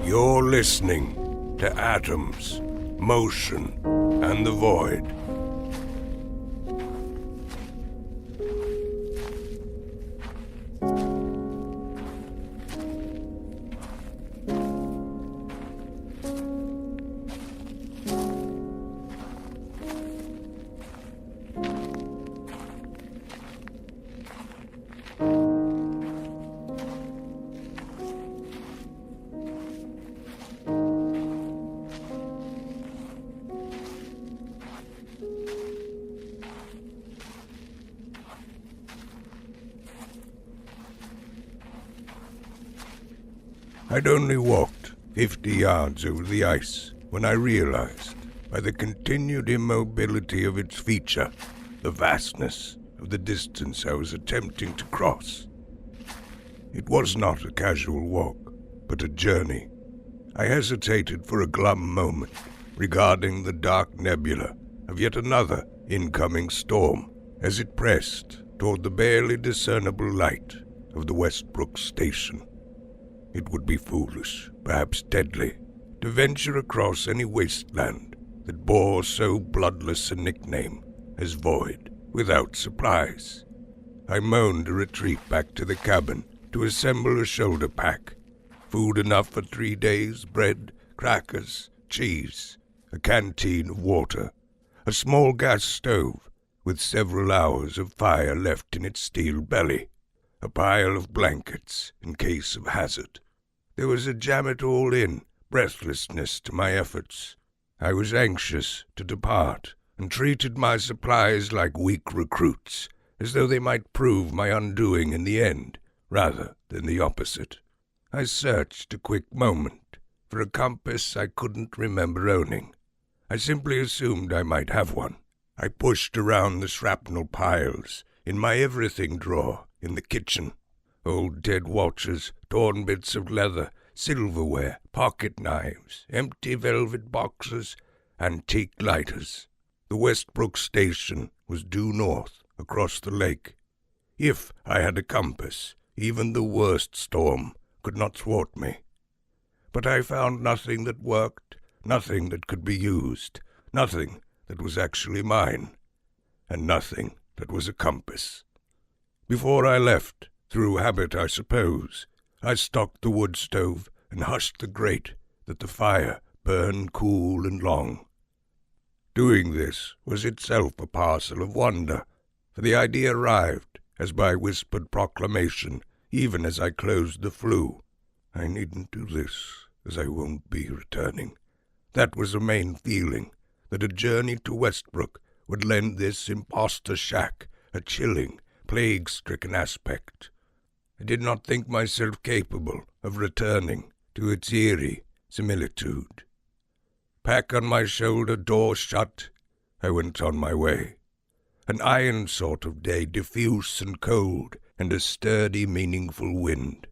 You're listening to Atoms, Motion, and the Void. I'd only walked 50 yards over the ice when I realized, by the continued immobility of its feature, the vastness of the distance I was attempting to cross. It was not a casual walk, but a journey. I hesitated for a glum moment, regarding the dark nebula of yet another incoming storm as it pressed toward the barely discernible light of the Westbrook station. It would be foolish, perhaps deadly, to venture across any wasteland that bore so bloodless a nickname as Void without supplies. I moaned a retreat back to the cabin to assemble a shoulder pack. Food enough for 3 days, bread, crackers, cheese, a canteen of water, a small gas stove with several hours of fire left in its steel belly, a pile of blankets in case of hazard. There was a jam-it-all-in breathlessness to my efforts. I was anxious to depart, and treated my supplies like weak recruits, as though they might prove my undoing in the end, rather than the opposite. I searched a quick moment for a compass I couldn't remember owning. I simply assumed I might have one. I pushed around the shrapnel piles in my everything drawer in the kitchen. Old dead watches, torn bits of leather, silverware, pocket knives, empty velvet boxes, antique lighters. The Westbrook station was due north, across the lake. If I had a compass, even the worst storm could not thwart me. But I found nothing that worked, nothing that could be used, nothing that was actually mine, and nothing that was a compass. Before I left, through habit, I suppose, I stocked the wood stove and hushed the grate that the fire burn cool and long. Doing this was itself a parcel of wonder, for the idea arrived as by whispered proclamation, even as I closed the flue. I needn't do this, as I won't be returning. That was the main feeling, that a journey to Westbrook would lend this imposter shack a chilling, plague-stricken aspect. I did not think myself capable of returning to its eerie similitude. Pack on my shoulder, door shut, I went on my way. An iron sort of day, diffuse and cold, and a sturdy, meaningful wind.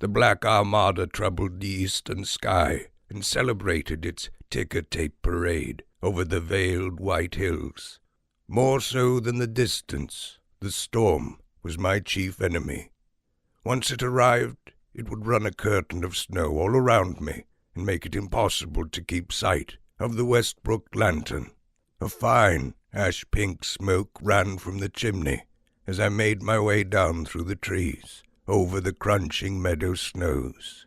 The Black Armada troubled the eastern sky and celebrated its ticker-tape parade over the veiled white hills. More so than the distance, the storm was my chief enemy. Once it arrived, it would run a curtain of snow all around me and make it impossible to keep sight of the Westbrook lantern. A fine ash-pink smoke ran from the chimney as I made my way down through the trees, over the crunching meadow snows.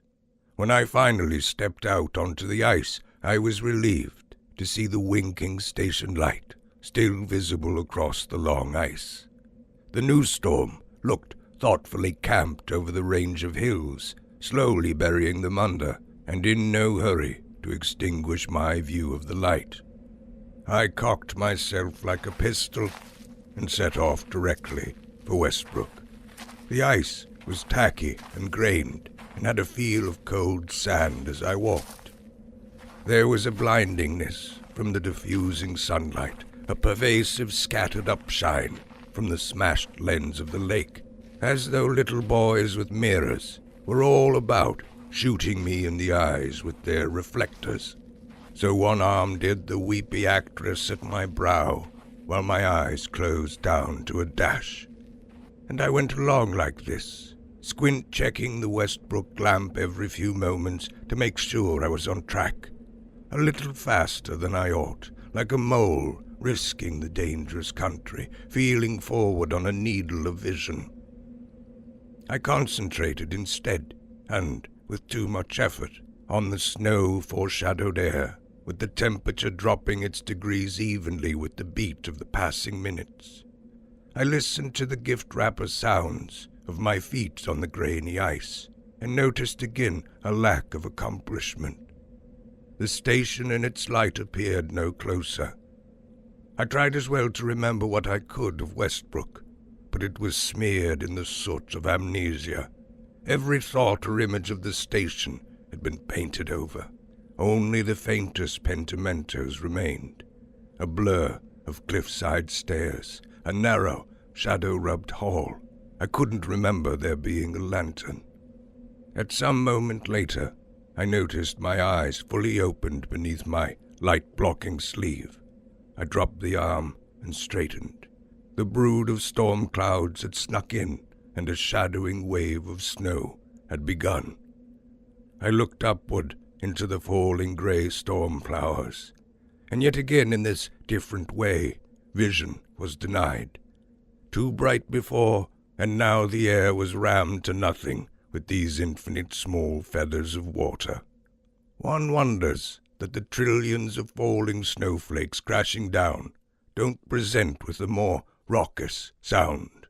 When I finally stepped out onto the ice, I was relieved to see the winking station light still visible across the long ice. The new storm looked thoughtfully camped over the range of hills, slowly burying them under, and in no hurry to extinguish my view of the light. I cocked myself like a pistol and set off directly for Westbrook. The ice was tacky and grained, and had a feel of cold sand as I walked. There was a blindingness from the diffusing sunlight, a pervasive scattered upshine from the smashed lens of the lake, as though little boys with mirrors were all about, shooting me in the eyes with their reflectors. So one arm did the weepy actress at my brow, while my eyes closed down to a dash. And I went along like this, squint-checking the Westbrook lamp every few moments to make sure I was on track. A little faster than I ought, like a mole risking the dangerous country, feeling forward on a needle of vision. I concentrated instead, and, with too much effort, on the snow-foreshadowed air, with the temperature dropping its degrees evenly with the beat of the passing minutes. I listened to the gift-wrapper sounds of my feet on the grainy ice, and noticed again a lack of accomplishment. The station and its light appeared no closer. I tried as well to remember what I could of Westbrook, but it was smeared in the soot of amnesia. Every thought or image of the station had been painted over. Only the faintest pentimentos remained. A blur of cliffside stairs, a narrow, shadow-rubbed hall. I couldn't remember there being a lantern. At some moment later, I noticed my eyes fully opened beneath my light-blocking sleeve. I dropped the arm and straightened. The brood of storm clouds had snuck in, and a shadowing wave of snow had begun. I looked upward into the falling grey storm flowers, and yet again in this different way, vision was denied. Too bright before, and now the air was rammed to nothing with these infinite small feathers of water. One wonders that the trillions of falling snowflakes crashing down don't present with a more raucous sound.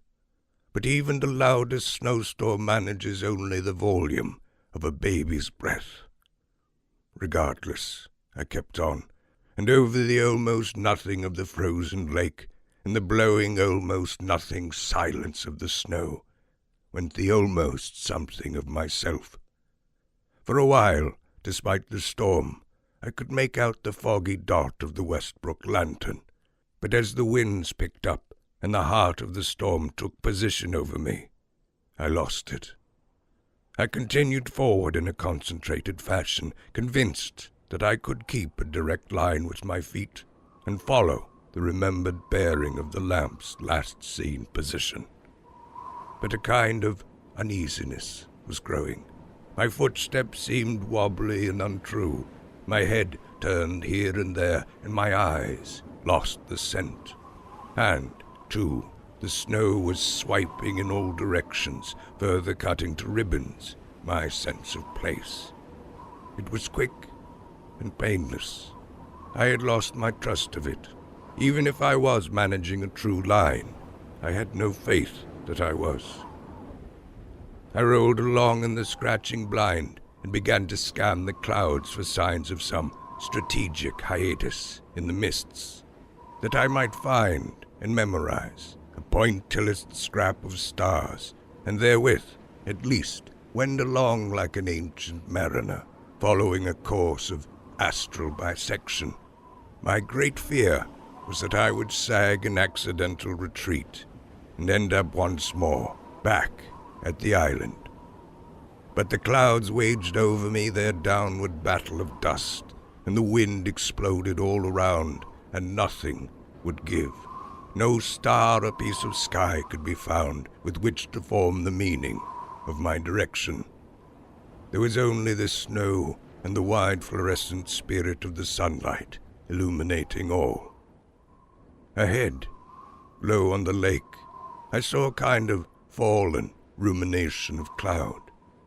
But even the loudest snowstorm manages only the volume of a baby's breath. Regardless, I kept on, and over the almost nothing of the frozen lake, and the blowing almost nothing silence of the snow, went the almost something of myself. For a while, despite the storm, I could make out the foggy dot of the Westbrook lantern, but as the winds picked up and the heart of the storm took position over me, I lost it. I continued forward in a concentrated fashion, convinced that I could keep a direct line with my feet and follow the remembered bearing of the lamp's last seen position. But a kind of uneasiness was growing. My footsteps seemed wobbly and untrue. My head turned here and there, and my eyes lost the scent. And, too, the snow was swiping in all directions, further cutting to ribbons my sense of place. It was quick and painless. I had lost my trust of it. Even if I was managing a true line, I had no faith that I was. I rolled along in the scratching blind and began to scan the clouds for signs of some strategic hiatus in the mists, that I might find and memorize a pointillist scrap of stars, and therewith, at least, wend along like an ancient mariner, following a course of astral bisection. My great fear was that I would sag an accidental retreat and end up once more back at the island. But the clouds waged over me their downward battle of dust, and the wind exploded all around, and nothing would give. No star or piece of sky could be found with which to form the meaning of my direction. There was only the snow and the wide fluorescent spirit of the sunlight illuminating all. Ahead, low on the lake, I saw a kind of fallen rumination of cloud,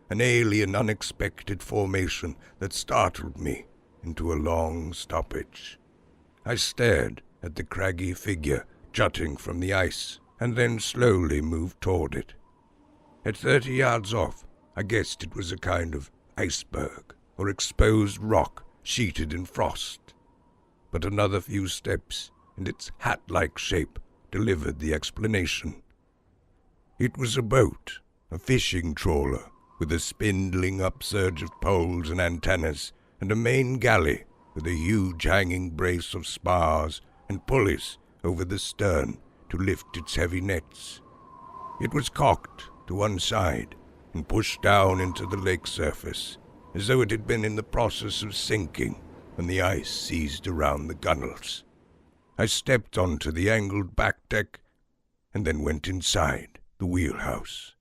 an alien, unexpected formation that startled me into a long stoppage. I stared at the craggy figure jutting from the ice, and then slowly moved toward it. At 30 yards off, I guessed it was a kind of iceberg or exposed rock sheeted in frost. But another few steps, and its hat-like shape delivered the explanation. It was a boat, a fishing trawler, with a spindling upsurge of poles and antennas, and a main galley with a huge hanging brace of spars and pulleys over the stern to lift its heavy nets. It was cocked to one side and pushed down into the lake surface, as though it had been in the process of sinking when the ice seized around the gunwales. I stepped onto the angled back deck and then went inside the wheelhouse.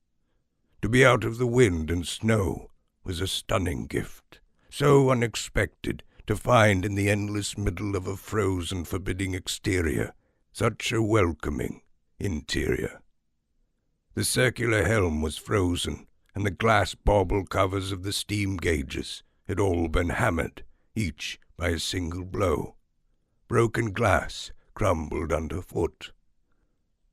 To be out of the wind and snow was a stunning gift, so unexpected to find in the endless middle of a frozen, forbidding exterior such a welcoming interior. The circular helm was frozen, and the glass bauble covers of the steam gauges had all been hammered, each by a single blow. Broken glass crumbled underfoot.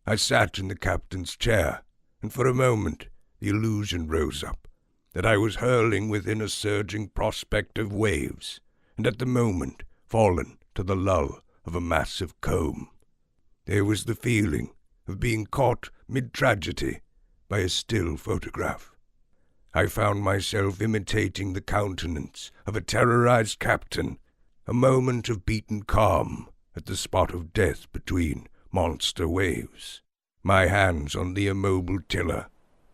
I sat in the captain's chair, and for a moment the illusion rose up that I was hurling within a surging prospect of waves, and at the moment fallen to the lull of a massive comb. There was the feeling of being caught mid-tragedy by a still photograph. I found myself imitating the countenance of a terrorized captain, a moment of beaten calm at the spot of death between monster waves. My hands on the immobile tiller,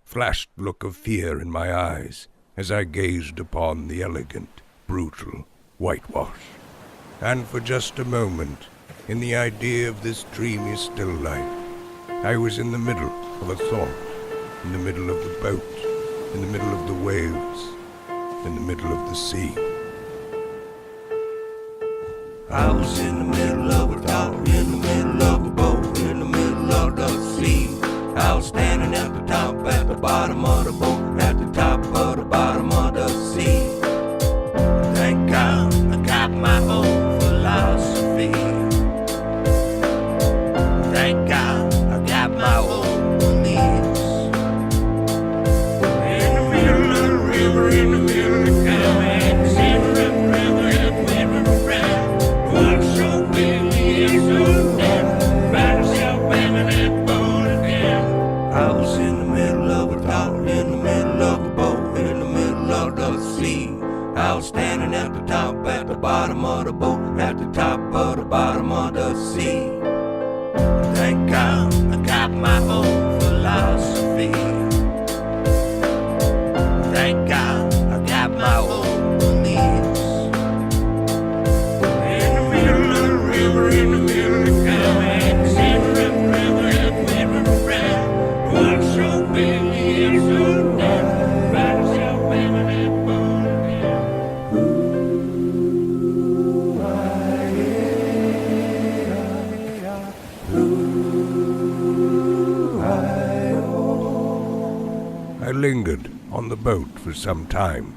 flashed look of fear in my eyes as I gazed upon the elegant, brutal whitewash. And for just a moment, in the idea of this dreamy still life, I was in the middle of a thought, in the middle of the boat, in the middle of the waves, in the middle of the sea. I was in the middle of a thought, in the middle of the boat, in the middle of the sea. I was standing at the top, at the bottom of the boat, at the top of the bottom of the sea. Thank God I got my own philosophy. Thank God I got my own beliefs. In the middle of the river, in the middle of the comments, in the river, in the middle of the round. One so windy and so damn, by myself and that boat again. I was in the middle of a thought, in the middle of a boat, in the middle of the sea. I was standing at the top, at the bottom of the boat, at the top of the bottom of the sea. Thank God I got my own philosophy. Thank God I got my own beliefs. In the middle of the river, in the middle of the comments, in the river, in the middle of the round. One so windy and so damn, by myself and that boat again. I lingered on the boat for some time.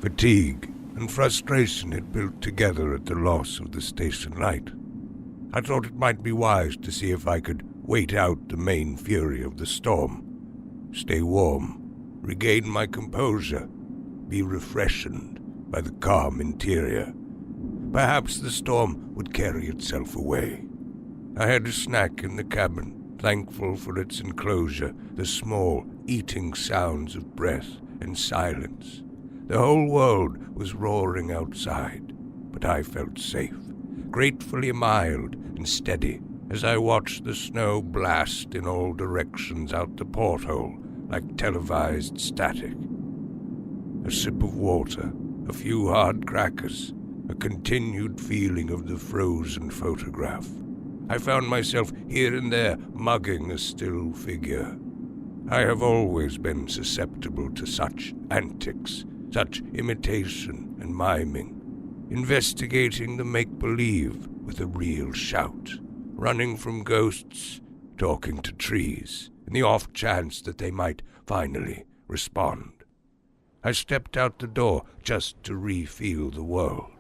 Fatigue and frustration had built together at the loss of the station light. I thought it might be wise to see if I could wait out the main fury of the storm, stay warm, regain my composure, be refreshened by the calm interior. Perhaps the storm would carry itself away. I had a snack in the cabin, thankful for its enclosure, the small, eating sounds of breath and silence. The whole world was roaring outside, but I felt safe, gratefully mild and steady as I watched the snow blast in all directions out the porthole like televised static. A sip of water, a few hard crackers, a continued feeling of the frozen photograph. I found myself here and there mugging a still figure. I have always been susceptible to such antics, such imitation and miming, investigating the make-believe with a real shout, running from ghosts, talking to trees, in the off chance that they might finally respond. I stepped out the door just to re-feel the world,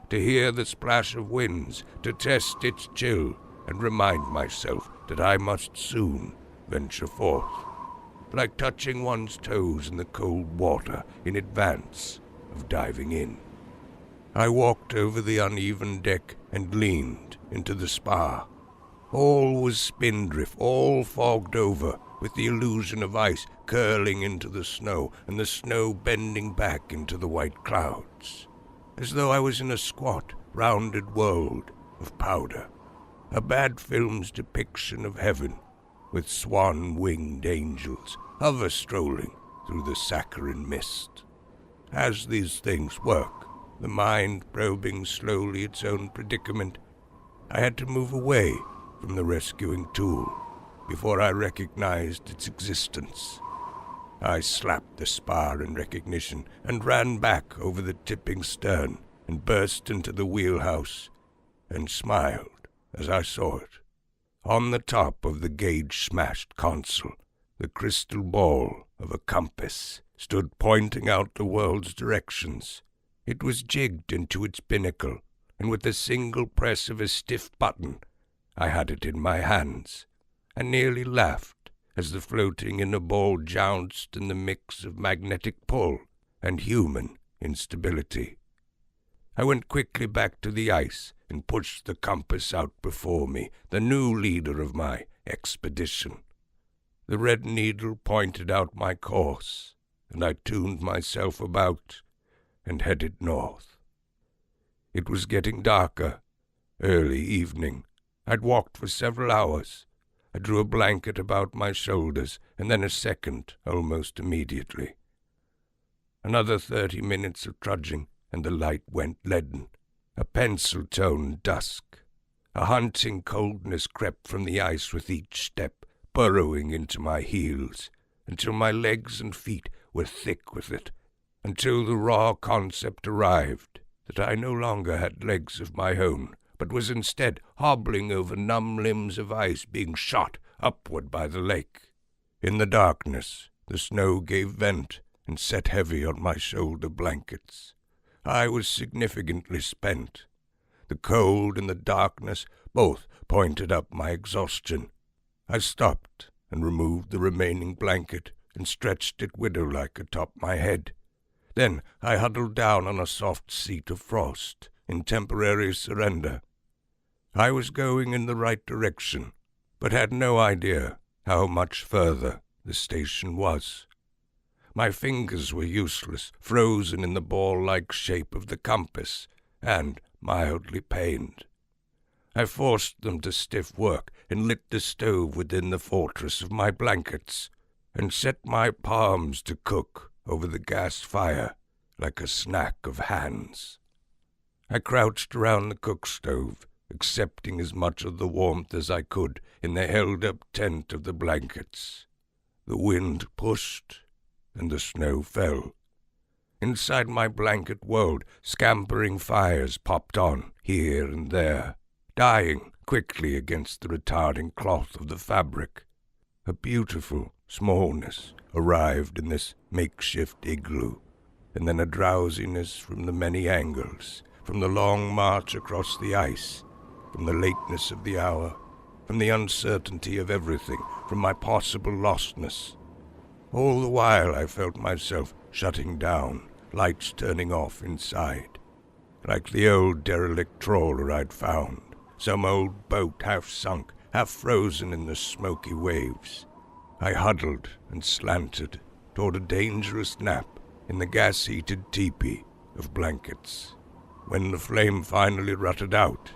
to hear the splash of winds, to test its chill, and remind myself that I must soon venture forth, like touching one's toes in the cold water in advance of diving in. I walked over the uneven deck and leaned into the spar. All was spindrift, all fogged over, with the illusion of ice curling into the snow and the snow bending back into the white clouds, as though I was in a squat, rounded world of powder. A bad film's depiction of heaven, with swan-winged angels hover-strolling through the saccharine mist. As these things work, the mind probing slowly its own predicament, I had to move away from the rescuing tool before I recognized its existence. I slapped the spar in recognition and ran back over the tipping stern and burst into the wheelhouse and smiled as I saw it. On the top of the gauge-smashed console, the crystal ball of a compass stood pointing out the world's directions. It was jigged into its binnacle, and with a single press of a stiff button, I had it in my hands, and nearly laughed as the floating inner ball jounced in the mix of magnetic pull and human instability. I went quickly back to the ice and pushed the compass out before me, the new leader of my expedition. The red needle pointed out my course, and I tuned myself about and headed north. It was getting darker, early evening. I'd walked for several hours. I drew a blanket about my shoulders, and then a second almost immediately. Another 30 minutes of trudging, and the light went leaden, a pencil-toned dusk. A haunting coldness crept from the ice with each step, burrowing into my heels, until my legs and feet were thick with it, until the raw concept arrived that I no longer had legs of my own, but was instead hobbling over numb limbs of ice being shot upward by the lake. In the darkness, the snow gave vent and set heavy on my shoulder blankets. I was significantly spent. The cold and the darkness both pointed up my exhaustion. I stopped and removed the remaining blanket and stretched it widow-like atop my head. Then I huddled down on a soft seat of frost in temporary surrender. I was going in the right direction, but had no idea how much further the station was. My fingers were useless, frozen in the ball-like shape of the compass, and mildly pained. I forced them to stiff work and lit the stove within the fortress of my blankets, and set my palms to cook over the gas fire like a snack of hands. I crouched around the cook stove, accepting as much of the warmth as I could in the held-up tent of the blankets. The wind pushed, and the snow fell. Inside my blanket world, scampering fires popped on here and there, dying quickly against the retarding cloth of the fabric. A beautiful smallness arrived in this makeshift igloo, and then a drowsiness from the many angles, from the long march across the ice, from the lateness of the hour, from the uncertainty of everything, from my possible lostness. All the while I felt myself shutting down, lights turning off inside, like the old derelict trawler I'd found, some old boat half sunk, half frozen in the smoky waves. I huddled and slanted toward a dangerous nap in the gas-heated teepee of blankets. When the flame finally rutted out,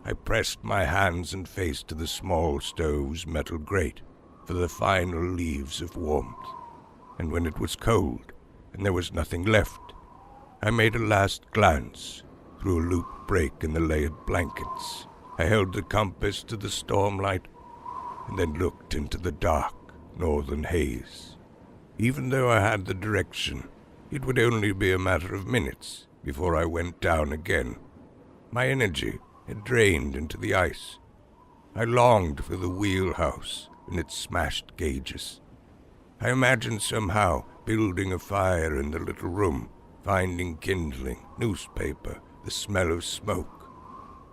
I pressed my hands and face to the small stove's metal grate for the final leaves of warmth. And when it was cold and there was nothing left, I made a last glance through a loop break in the layered blankets. I held the compass to the stormlight and then looked into the dark northern haze. Even though I had the direction, it would only be a matter of minutes before I went down again. My energy had drained into the ice. I longed for the wheelhouse and its smashed gauges. I imagined somehow building a fire in the little room, finding kindling, newspaper, the smell of smoke,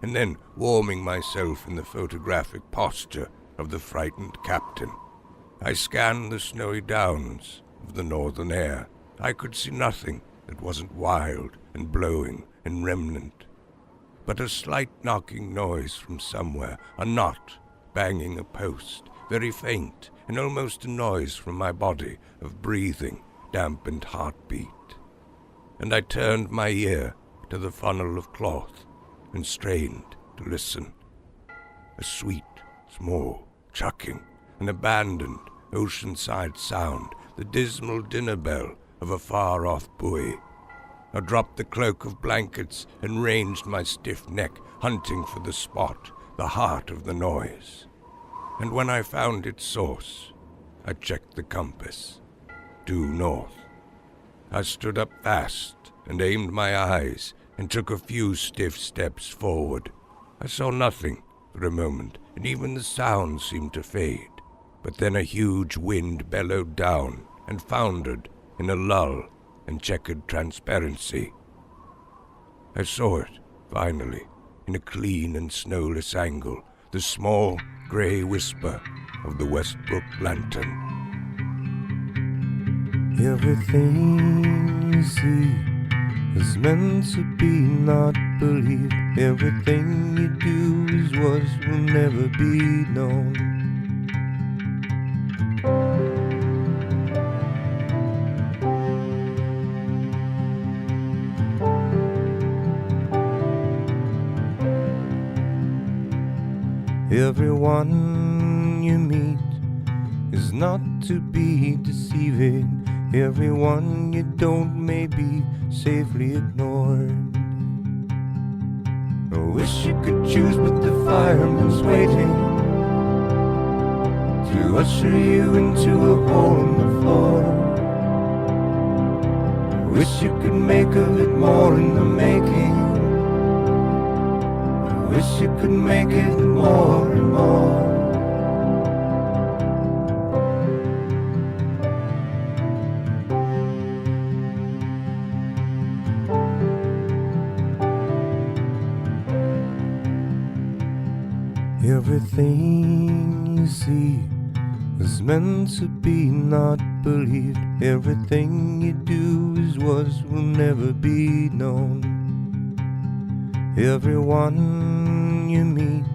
and then warming myself in the photographic posture of the frightened captain. I scanned the snowy downs of the northern air. I could see nothing that wasn't wild and blowing and remnant, but a slight knocking noise from somewhere, a knot banging a post, very faint, and almost a noise from my body of breathing, dampened heartbeat. And I turned my ear to the funnel of cloth and strained to listen. A sweet, small, chucking, an abandoned, oceanside sound, the dismal dinner bell of a far-off buoy. I dropped the cloak of blankets and ranged my stiff neck, hunting for the spot, the heart of the noise. And when I found its source, I checked the compass. due north. I stood up fast and aimed my eyes and took a few stiff steps forward. I saw nothing for a moment, and even the sound seemed to fade. But then a huge wind bellowed down and foundered in a lull and checkered transparency. I saw it, finally, in a clean and snowless angle, the small grey whisper of the Westbrook lantern. Everything you see is meant to be, not believed. Everything you do is what will never be known. Everyone you meet is not to be deceiving. Everyone you don't may be safely ignored. I wish you could choose, but the fireman's waiting to usher you into a hole in the floor. I wish you could make of it more in the making. I wish you could make it more and more. Everything you see is meant to be, not believed. Everything you do is what will never be known. Everyone you meet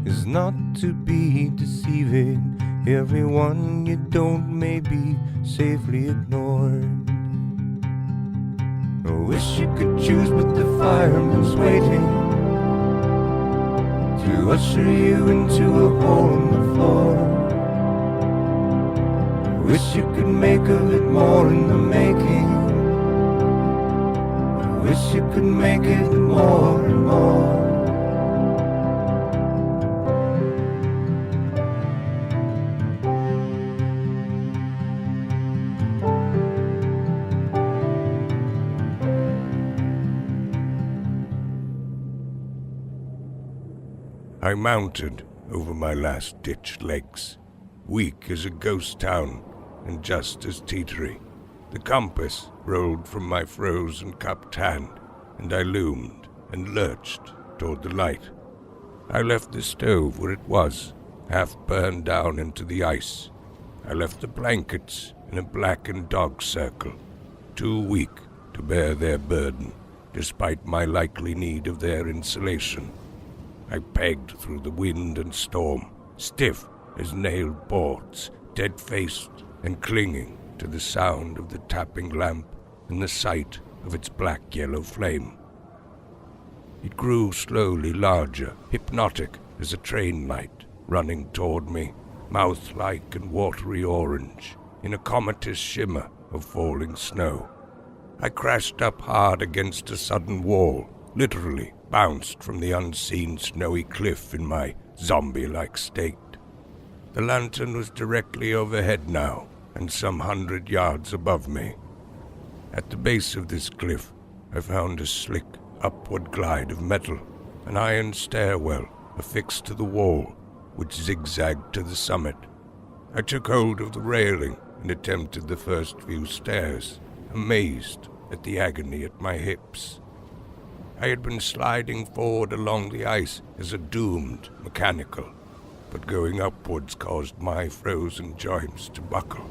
is not to be deceiving. Everyone you don't may be safely ignored. I wish you could choose, but the fireman's waiting to usher you into a hole in the floor. I wish you could make of it more in the making. I wish you could make it more and more. I mounted over my last-ditched legs, weak as a ghost town and just as teetery. The compass rolled from my frozen cupped hand, and I loomed and lurched toward the light. I left the stove where it was, half burned down into the ice. I left the blankets in a blackened dog circle, too weak to bear their burden, despite my likely need of their insulation. I pegged through the wind and storm, stiff as nailed boards, dead-faced and clinging to the sound of the tapping lamp and the sight of its black-yellow flame. It grew slowly larger, hypnotic as a train light, running toward me, mouth-like and watery orange, in a comatose shimmer of falling snow. I crashed up hard against a sudden wall, literally bounced from the unseen snowy cliff in my zombie-like state. The lantern was directly overhead now, and some 100 yards above me. At the base of this cliff, I found a slick, upward glide of metal, an iron stairwell affixed to the wall, which zigzagged to the summit. I took hold of the railing and attempted the first few stairs, amazed at the agony at my hips. I had been sliding forward along the ice as a doomed mechanical, but going upwards caused my frozen joints to buckle.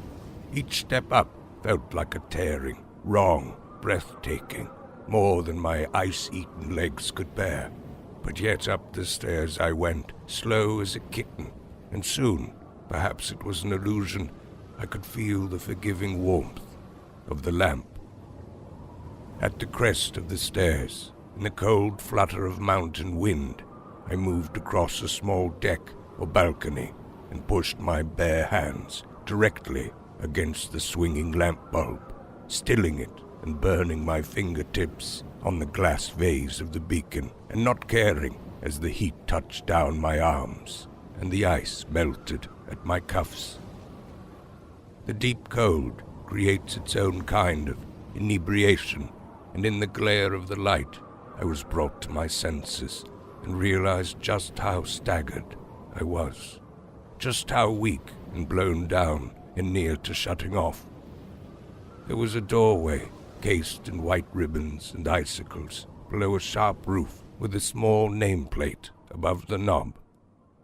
Each step up felt like a tearing, wrong, breathtaking, more than my ice-eaten legs could bear. But yet up the stairs I went, slow as a kitten, and soon, perhaps it was an illusion, I could feel the forgiving warmth of the lamp. At the crest of the stairs, in the cold flutter of mountain wind, I moved across a small deck or balcony and pushed my bare hands directly against the swinging lamp bulb, stilling it and burning my fingertips on the glass vase of the beacon, and not caring as the heat touched down my arms and the ice melted at my cuffs. The deep cold creates its own kind of inebriation, and in the glare of the light I was brought to my senses and realized just how staggered I was, just how weak and blown down and near to shutting off. There was a doorway cased in white ribbons and icicles below a sharp roof with a small nameplate above the knob.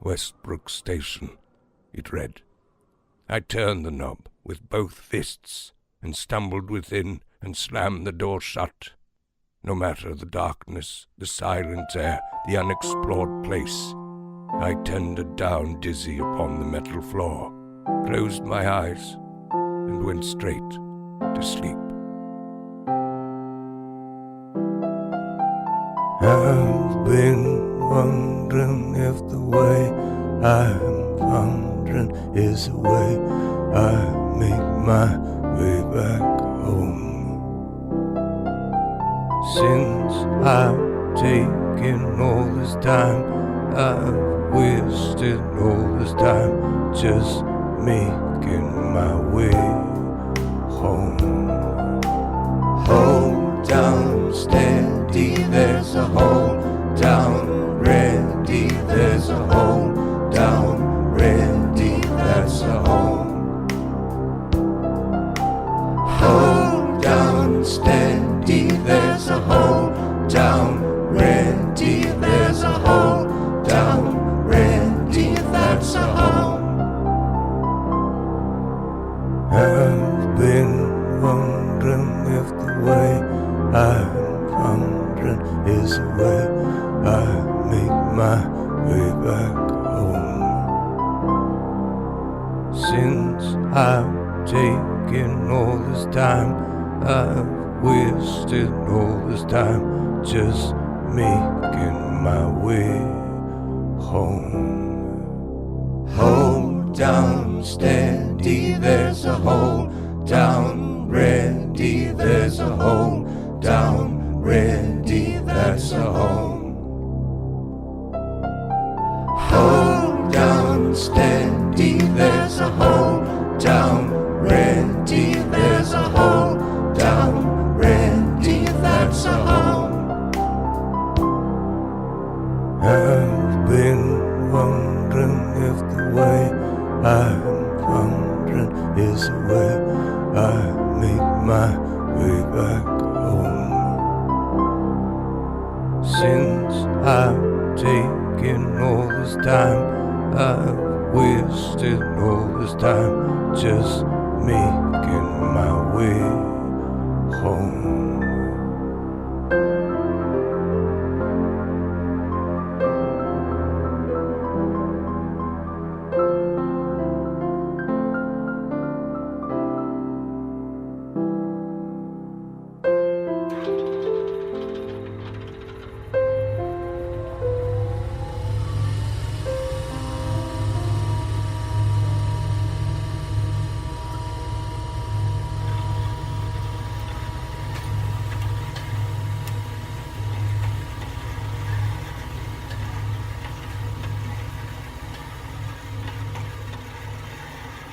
Westbrook Station, it read. I turned the knob with both fists and stumbled within and slammed the door shut. No matter the darkness, the silent air, the unexplored place, I tendered down dizzy upon the metal floor, closed my eyes, and went straight to sleep. I've been wondering if the way I'm wondering is the way I make my way back home. Since I've taken all this time, I've wasted all this time just making my way home. Hold down steady, there's a hold down ready, there's a hold down ready, that's a home. Hold down steady, there's a hold down ready, there's a hold down ready, that's a home. I've been wondering if the way I'm wondering is the way I make my way back home. Since I've taken all this time, I've wasted all this time just making my way home. Hold down steady, there's a hold down ready, there's a hold down ready, that's a home. Hold down steady, there's a hold down ready, there's a hold down ready, that's a home. I've been wondering if the way I'm wondering is the way I make my way back home. Since I've taken all this time, I've wasted all this time just making my way home.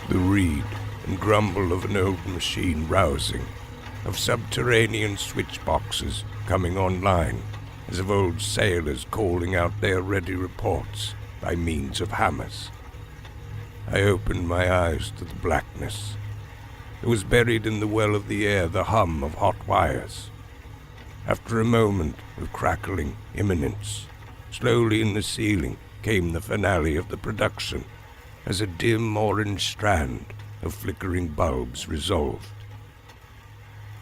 The reed and grumble of an old machine rousing, of subterranean switch boxes coming online, as of old sailors calling out their ready reports by means of hammers. I opened my eyes to the blackness. There was buried in the well of the air the hum of hot wires. After a moment of crackling imminence, slowly in the ceiling came the finale of the production, as a dim orange strand of flickering bulbs resolved.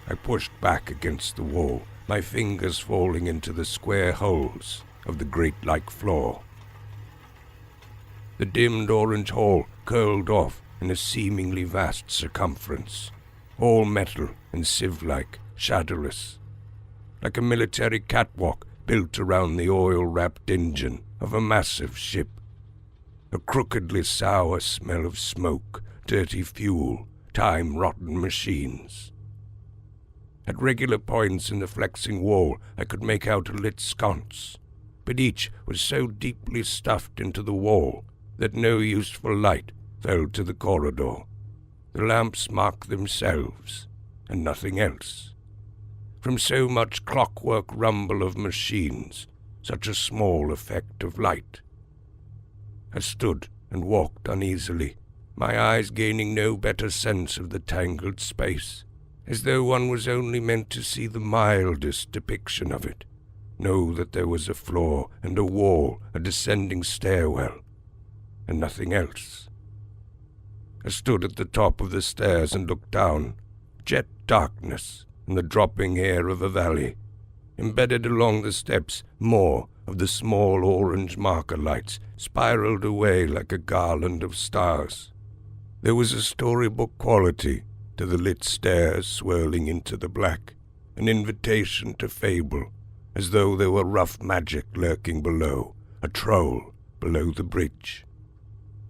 I pushed back against the wall, my fingers falling into the square holes of the grate-like floor. The dimmed orange hall curled off in a seemingly vast circumference, all metal and sieve-like, shadowless, like a military catwalk built around the oil-wrapped engine of a massive ship. A crookedly sour smell of smoke, dirty fuel, time-rotten machines. At regular points in the flexing wall I could make out a lit sconce, but each was so deeply stuffed into the wall that no useful light fell to the corridor. The lamps marked themselves, and nothing else. From so much clockwork rumble of machines, such a small effect of light. I stood and walked uneasily, my eyes gaining no better sense of the tangled space, as though one was only meant to see the mildest depiction of it, know that there was a floor and a wall, a descending stairwell, and nothing else. I stood at the top of the stairs and looked down, jet darkness and the dropping air of a valley. Embedded along the steps, more of the small orange marker lights spiraled away like a garland of stars. There was a storybook quality to the lit stairs swirling into the black, an invitation to fable, as though there were rough magic lurking below, a troll below the bridge.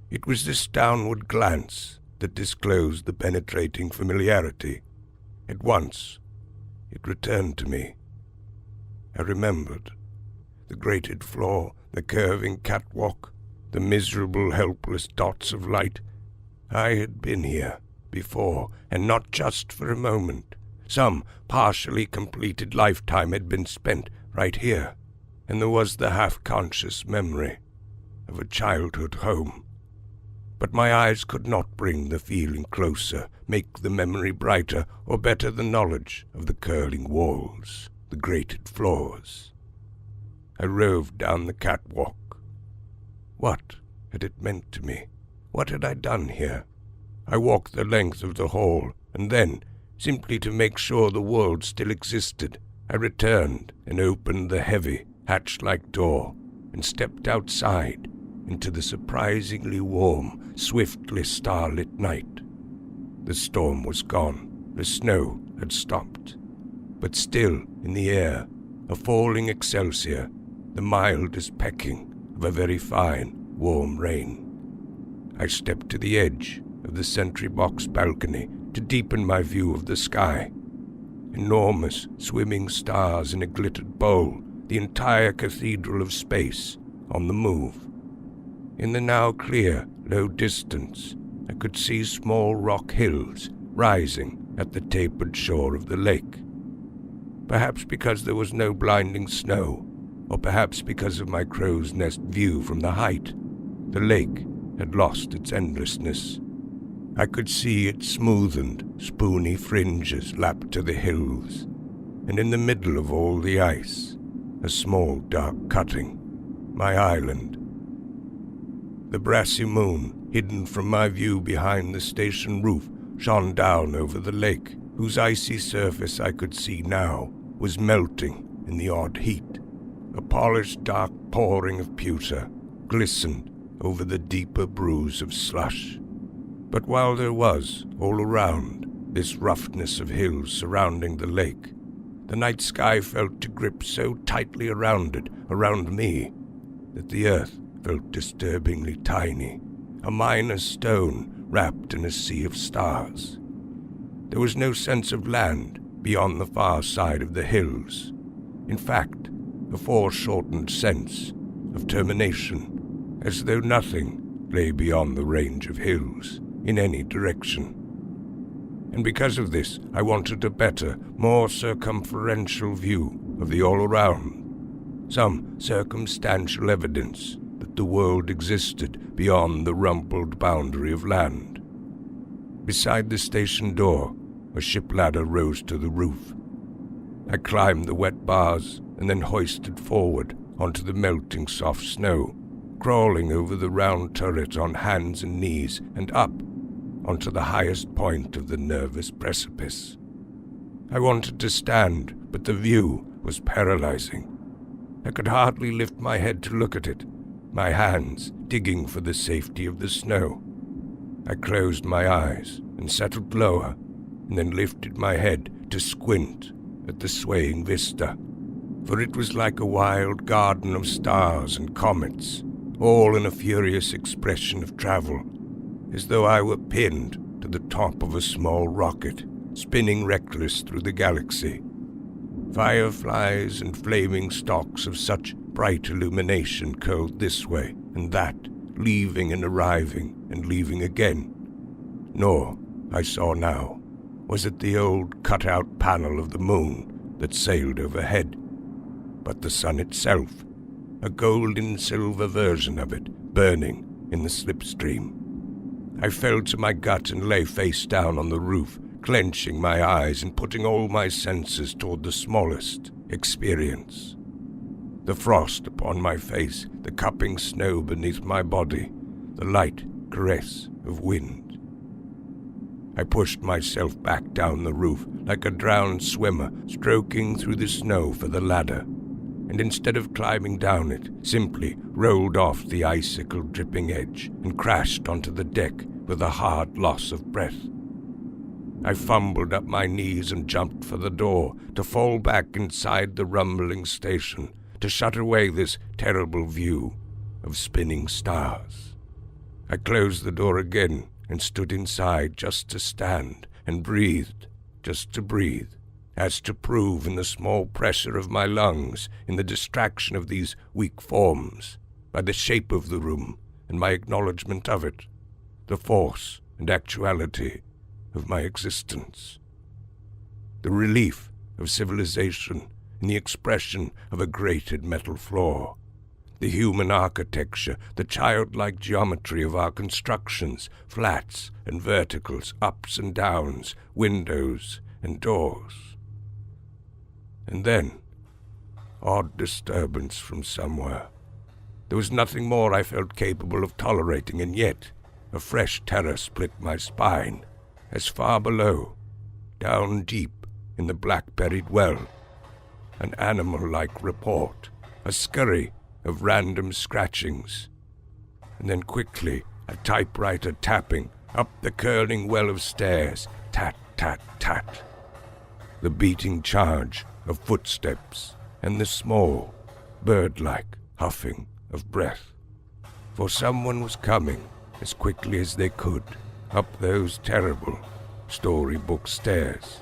It was this downward glance that disclosed the penetrating familiarity. At once, it returned to me. I remembered. The grated floor, the curving catwalk, the miserable, helpless dots of light. I had been here before, and not just for a moment. Some partially completed lifetime had been spent right here, and there was the half-conscious memory of a childhood home. But my eyes could not bring the feeling closer, make the memory brighter, or better the knowledge of the curling walls, the grated floors. I roved down the catwalk. What had it meant to me? What had I done here? I walked the length of the hall, and then, simply to make sure the world still existed, I returned and opened the heavy, hatch-like door and stepped outside into the surprisingly warm, swiftly starlit night. The storm was gone, the snow had stopped, but still in the air, a falling excelsior, the mildest pecking of a very fine, warm rain. I stepped to the edge of the sentry box balcony to deepen my view of the sky. Enormous swimming stars in a glittered bowl, the entire cathedral of space on the move. In the now clear, low distance, I could see small rock hills rising at the tapered shore of the lake. Perhaps because there was no blinding snow, or perhaps because of my crow's nest view from the height, the lake had lost its endlessness. I could see its smoothened, spoony fringes lapped to the hills, and in the middle of all the ice, a small dark cutting, my island. The brassy moon, hidden from my view behind the station roof, shone down over the lake, whose icy surface I could see now was melting in the odd heat. A polished dark pouring of pewter glistened over the deeper bruise of slush. But while there was, all around, this roughness of hills surrounding the lake, the night sky felt to grip so tightly around it, around me, that the earth felt disturbingly tiny, a minor stone wrapped in a sea of stars. There was no sense of land beyond the far side of the hills. In fact, a foreshortened sense of termination, as though nothing lay beyond the range of hills in any direction. And because of this, I wanted a better, more circumferential view of the all-around, some circumstantial evidence that the world existed beyond the rumpled boundary of land. Beside the station door, a ship ladder rose to the roof. I climbed the wet bars and then hoisted forward onto the melting soft snow, crawling over the round turret on hands and knees and up onto the highest point of the nervous precipice. I wanted to stand, but the view was paralyzing. I could hardly lift my head to look at it, my hands digging for the safety of the snow. I closed my eyes and settled lower, and then lifted my head to squint at the swaying vista, for it was like a wild garden of stars and comets, all in a furious expression of travel, as though I were pinned to the top of a small rocket, spinning reckless through the galaxy. Fireflies and flaming stalks of such bright illumination curled this way and that, leaving and arriving and leaving again. Nor I saw now was at the old cut-out panel of the moon that sailed overhead, but the sun itself, a gold and silver version of it, burning in the slipstream. I fell to my gut and lay face down on the roof, clenching my eyes and putting all my senses toward the smallest experience. The frost upon my face, the cupping snow beneath my body, the light caress of wind. I pushed myself back down the roof like a drowned swimmer stroking through the snow for the ladder, and instead of climbing down it, simply rolled off the icicle-dripping edge and crashed onto the deck with a hard loss of breath. I fumbled up my knees and jumped for the door, to fall back inside the rumbling station, to shut away this terrible view of spinning stars. I closed the door again and stood inside just to stand, and breathed, just to breathe, as to prove in the small pressure of my lungs, in the distraction of these weak forms, by the shape of the room and my acknowledgement of it, the force and actuality of my existence. The relief of civilization in the expression of a grated metal floor, the human architecture, the childlike geometry of our constructions, flats and verticals, ups and downs, windows and doors. And then, odd disturbance from somewhere. There was nothing more I felt capable of tolerating, and yet a fresh terror split my spine, as far below, down deep in the black-berried well, an animal-like report, a scurry of random scratchings, and then quickly a typewriter tapping up the curling well of stairs, tat, tat, tat. The beating charge of footsteps, and the small, bird-like huffing of breath. For someone was coming as quickly as they could up those terrible storybook stairs.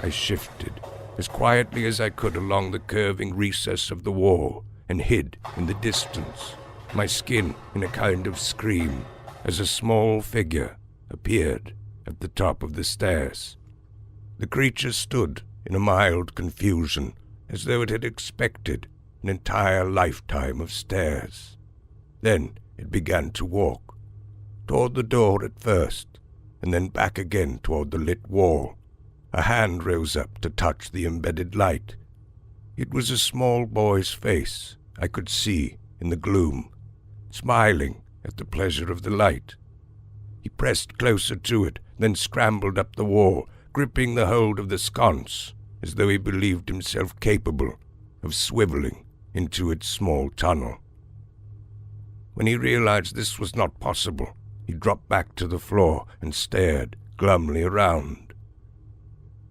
I shifted as quietly as I could along the curving recess of the wall and hid in the distance, my skin in a kind of scream, as a small figure appeared at the top of the stairs. The creature stood in a mild confusion, as though it had expected an entire lifetime of stairs. Then it began to walk, toward the door at first, and then back again toward the lit wall. A hand rose up to touch the embedded light. It was a small boy's face I could see in the gloom, smiling at the pleasure of the light. He pressed closer to it, then scrambled up the wall, gripping the hold of the sconce, as though he believed himself capable of swiveling into its small tunnel. When he realized this was not possible, he dropped back to the floor and stared glumly around.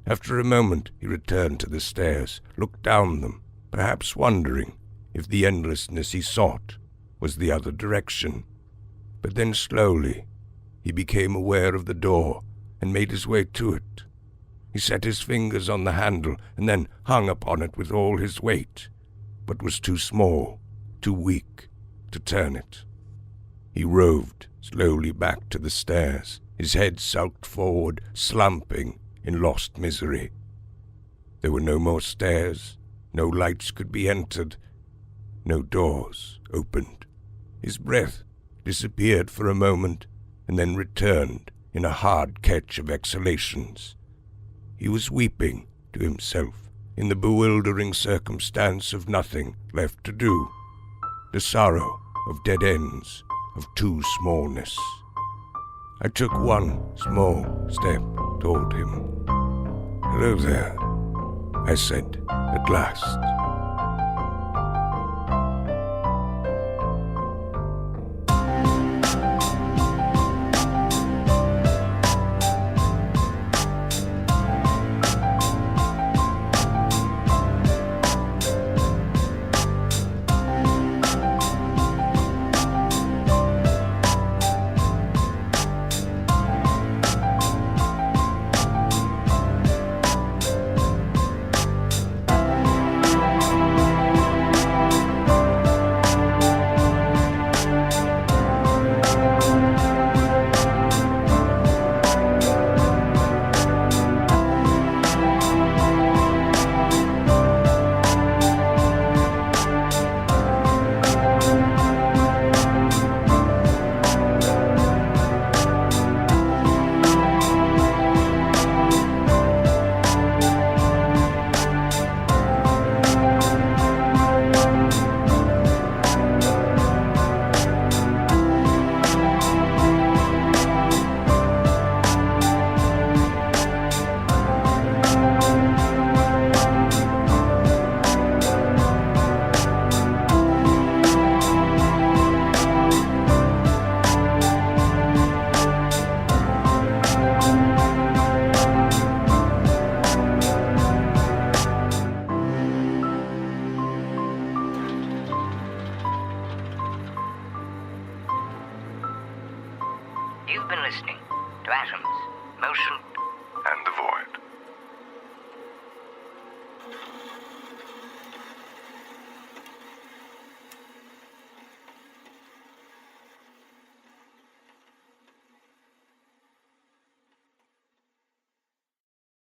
After a moment, he returned to the stairs, looked down them, perhaps wondering if the endlessness he sought was the other direction. But then slowly, he became aware of the door and made his way to it. He set his fingers on the handle and then hung upon it with all his weight, but was too small, too weak to turn it. He roved slowly back to the stairs, his head sulked forward, slumping in lost misery. There were no more stairs, no lights could be entered, no doors opened. His breath disappeared for a moment and then returned in a hard catch of exhalations. He was weeping to himself in the bewildering circumstance of nothing left to do, the sorrow of dead ends, of too smallness. I took one small step toward him. "Hello there," I said at last. You've been listening to Atoms, Motion, And the Void.